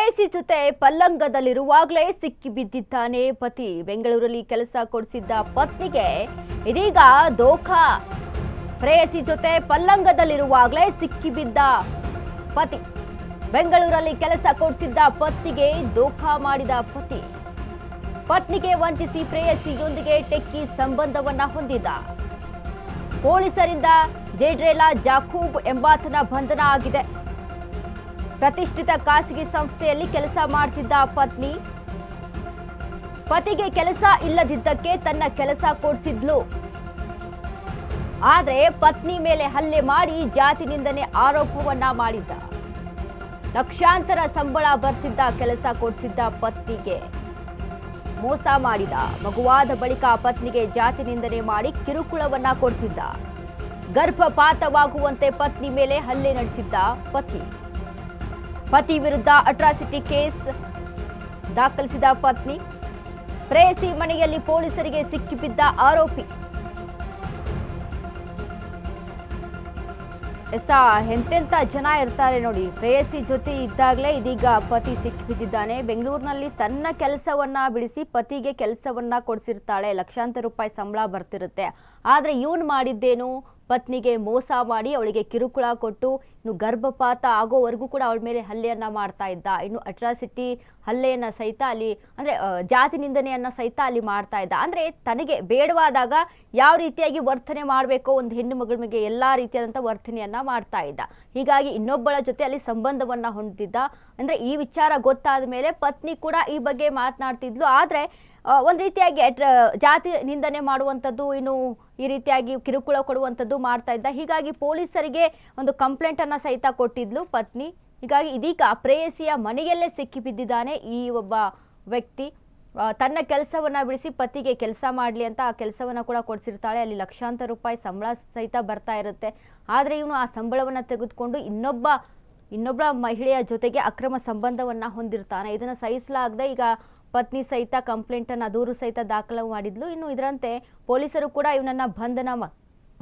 ಪ್ರೇಯಸಿ ಜೊತೆ ಪಲ್ಲಂಗದಲ್ಲಿರುವಾಗಲೇ ಸಿಕ್ಕಿ ಬಿದ್ದಿದ್ದಾನೆ ಪತಿ. ಬೆಂಗಳೂರಲ್ಲಿ ಕೆಲಸ ಕೊಡಿಸಿದ್ದ ಪತ್ನಿಗೆ ಇದೀಗ ದೋಖಾ. ಪ್ರೇಯಸಿ ಜೊತೆ ಪಲ್ಲಂಗದಲ್ಲಿರುವಾಗಲೇ ಸಿಕ್ಕಿ ಬಿದ್ದ ಪತಿ. ಬೆಂಗಳೂರಲ್ಲಿ ಕೆಲಸ ಕೊಡಿಸಿದ್ದ ಪತ್ನಿಗೆ ದೋಖಾ ಮಾಡಿದ ಪತಿ. ಪತ್ನಿಗೆ ವಂಚಿಸಿ ಪ್ರೇಯಸಿಯೊಂದಿಗೆ ಟೆಕ್ಕಿ ಸಂಬಂಧವನ್ನ ಹೊಂದಿದ. ಪೊಲೀಸರಿಂದ ಜೇಡ್ರೇಲಾ ಜಾಕೂಬ್ ಎಂಬಾತನ ಬಂಧನ ಆಗಿದೆ. ಪ್ರತಿಷ್ಠಿತ ಖಾಸಗಿ ಸಂಸ್ಥೆಯಲ್ಲಿ ಕೆಲಸ ಮಾಡ್ತಿದ್ದ ಪತ್ನಿ ಪತಿಗೆ ಕೆಲಸ ಇಲ್ಲದಿದ್ದಕ್ಕೆ ತನ್ನ ಕೆಲಸ ಕೊಡಿಸಿದ್ಲು. ಆದರೆ ಪತ್ನಿ ಮೇಲೆ ಹಲ್ಲೆ ಮಾಡಿ ಜಾತಿ ನಿಂದನೆ ಆರೋಪವನ್ನ ಮಾಡಿದ್ದ. ಲಕ್ಷಾಂತರ ಸಂಬಳ ಬರ್ತಿದ್ದ ಕೆಲಸ ಕೊಡಿಸಿದ್ದ ಪತ್ನಿಗೆ ಮೋಸ ಮಾಡಿದ. ಮಗುವಾದ ಬಳಿಕ ಪತ್ನಿಗೆ ಜಾತಿ ನಿಂದನೆ ಮಾಡಿ ಕಿರುಕುಳವನ್ನ ಕೊಡ್ತಿದ್ದ. ಗರ್ಭಪಾತವಾಗುವಂತೆ ಪತ್ನಿ ಮೇಲೆ ಹಲ್ಲೆ ನಡೆಸಿದ್ದ ಪತಿ ವಿರುದ್ಧ ಅಟ್ರಾಸಿಟಿ ಕೇಸ್ ದಾಖಲಿಸಿದ ಪತ್ನಿ. ಪ್ರೇಯಸಿ ಮನೆಯಲ್ಲಿ ಪೊಲೀಸರಿಗೆ ಸಿಕ್ಕಿಬಿದ್ದ ಆರೋಪಿ. ಎಂತೆಂಥ ಜನ ಇರ್ತಾರೆ ನೋಡಿ. ಪ್ರೇಯಸಿ ಜೊತೆ ಇದ್ದಾಗಲೇ ಇದೀಗ ಪತಿ ಸಿಕ್ಕಿಬಿದ್ದಿದ್ದಾನೆ. ಬೆಂಗಳೂರಿನಲ್ಲಿ ತನ್ನ ಕೆಲಸವನ್ನ ಬಿಡಿಸಿ ಪತಿಗೆ ಕೆಲಸವನ್ನ ಕೊಡಿಸಿರ್ತಾಳೆ. ಲಕ್ಷಾಂತರ ರೂಪಾಯಿ ಸಂಬಳ ಬರ್ತಿರುತ್ತೆ. ಆದರೆ ಇವನು ಮಾಡಿದ್ದೇನು, ಪತ್ನಿಗೆ ಮೋಸ ಮಾಡಿ ಅವಳಿಗೆ ಕಿರುಕುಳ ಕೊಟ್ಟು ಇನ್ನು ಗರ್ಭಪಾತ ಆಗೋವರೆಗೂ ಕೂಡ ಅವಳ ಮೇಲೆ ಹಲ್ಲೆಯನ್ನ ಮಾಡ್ತಾ ಇದ್ದ. ಇನ್ನು ಅಟ್ರಾಸಿಟಿ ಹಲ್ಲೆಯನ್ನ ಸಹಿತ ಅಲ್ಲಿ ಅಂದರೆ ಜಾತಿ ನಿಂದನೆಯನ್ನ ಸಹಿತ ಅಲ್ಲಿ ಮಾಡ್ತಾ ಇದ್ದ. ಅಂದರೆ ತನಗೆ ಬೇಡವಾದಾಗ ಯಾವ ರೀತಿಯಾಗಿ ವರ್ತನೆ ಮಾಡಬೇಕೋ ಒಂದು ಹೆಣ್ಣು ಮಗಳ ಮೇಲೆ ಎಲ್ಲ ರೀತಿಯಾದಂಥ ವರ್ತನೆಯನ್ನ ಮಾಡ್ತಾ ಇದ್ದ. ಹೀಗಾಗಿ ಇನ್ನೊಬ್ಬಳ ಜೊತೆ ಅಲ್ಲಿ ಸಂಬಂಧವನ್ನ ಹೊಂದಿದ್ದ. ಅಂದರೆ ಈ ವಿಚಾರ ಗೊತ್ತಾದ ಮೇಲೆ ಪತ್ನಿ ಕೂಡ ಈ ಬಗ್ಗೆ ಮಾತನಾಡ್ತಿದ್ಲು. ಆದರೆ ಒಂದು ರೀತಿಯಾಗಿ ಜಾತಿ ನಿಂದನೆ ಮಾಡುವಂಥದ್ದು, ಇನ್ನು ಈ ರೀತಿಯಾಗಿ ಕಿರುಕುಳ ಕೊಡುವಂಥದ್ದು ಮಾಡ್ತಾ ಇದ್ದ. ಹೀಗಾಗಿ ಪೊಲೀಸರಿಗೆ ಒಂದು ಕಂಪ್ಲೇಂಟನ್ನು ಸಹಿತ ಕೊಟ್ಟಿದ್ಲು ಪತ್ನಿ. ಹೀಗಾಗಿ ಇದೀಗ ಪ್ರೇಯಸಿಯ ಮನೆಯಲ್ಲೇ ಸಿಕ್ಕಿ ಬಿದ್ದಿದ್ದಾನೆ ಈ ಒಬ್ಬ ವ್ಯಕ್ತಿ. ತನ್ನ ಕೆಲಸವನ್ನು ಬಿಡಿಸಿ ಪತಿಗೆ ಕೆಲಸ ಮಾಡಲಿ ಅಂತ ಆ ಕೆಲಸವನ್ನು ಕೂಡ ಕೊಡಿಸಿರ್ತಾಳೆ. ಅಲ್ಲಿ ಲಕ್ಷಾಂತರ ರೂಪಾಯಿ ಸಂಬಳ ಸಹಿತ ಬರ್ತಾ ಇರುತ್ತೆ. ಆದರೆ ಇವನು ಆ ಸಂಬಳವನ್ನು ತೆಗೆದುಕೊಂಡು ಇನ್ನೊಬ್ಬ ಮಹಿಳೆಯ ಜೊತೆಗೆ ಅಕ್ರಮ ಸಂಬಂಧವನ್ನು ಹೊಂದಿರ್ತಾನೆ. ಇದನ್ನು ಸಹಿಸಲಾಗದೆ ಈಗ ಪತ್ನಿ ಸಹಿತ ಕಂಪ್ಲೇಂಟನ್ನು ದೂರು ಸಹಿತ ದಾಖಲು ಮಾಡಿದ್ಲು. ಇನ್ನು ಇದರಂತೆ ಪೊಲೀಸರು ಕೂಡ ಇವನನ್ನ ಬಂಧನ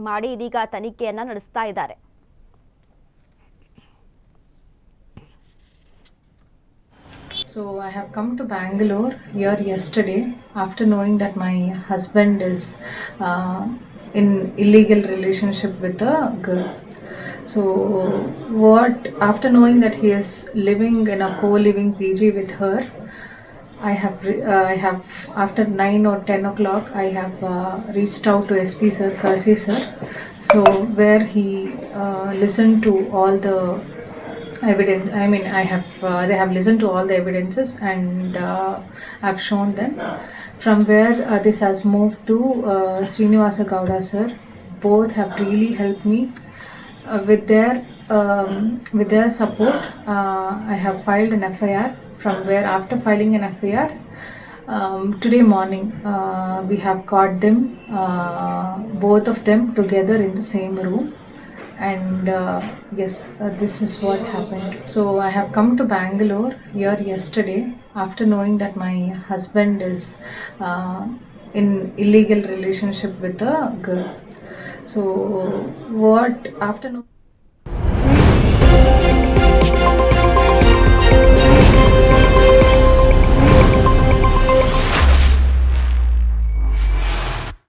ಮಾಡಿ ಇದೀಗ ತನಿಖೆಯನ್ನ ನಡೆಸ್ತಾ ಇದ್ದಾರೆ. So I have come to Bangalore here yesterday after knowing that my husband is in illegal relationship with a girl. So after knowing that he is living in a co-living PG with her, I have after 9 or 10 o'clock I have reached out to SP sir, Kasi sir, so where he listened to all the evidence. They have listened to all the evidences and I've shown them from where this has moved to Srinivasa Gowda sir. Both have really helped me with their support. I have filed an FIR, from where after filing an FIR today morning we have got them, both of them together in the same room, and yes, this is what happened. So I have come to Bangalore here yesterday after knowing that my husband is in illegal relationship with a girl. So after knowing